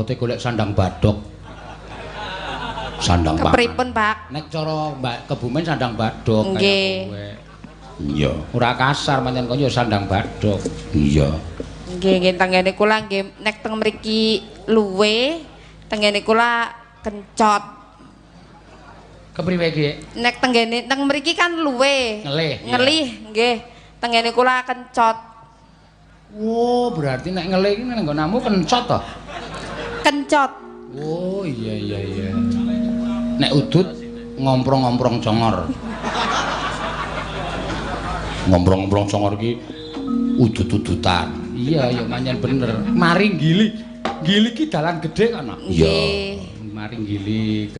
abote golek sandang badok. Sandang pangan. Kepripun, Pak? Nek cara Mbak Kebumen sandang badok Nggih. kaya kowe. Iya, ora kasar pancen kok ya sandang badok. Iya. Nggih, nggih tenggene kula nggih nek teng mriki luwe, tenggene kula kencot. Kepriwe iki? Nek tenggene teng mriki kan luwe. Ngelih. Ngelih, nggih. Tenggene kula kencot. Oh, berarti nek ngelih iki nang nggonmu kencot to? Kencot. Oh, iya. Nek udut ngomprong-ngomprong congor. Ngomprong-ngomprong congor iki udut-udutan. Iya, ya pancen bener. Mari gili. Gili ki dalan gedhe kan. Nggih. Mari gili.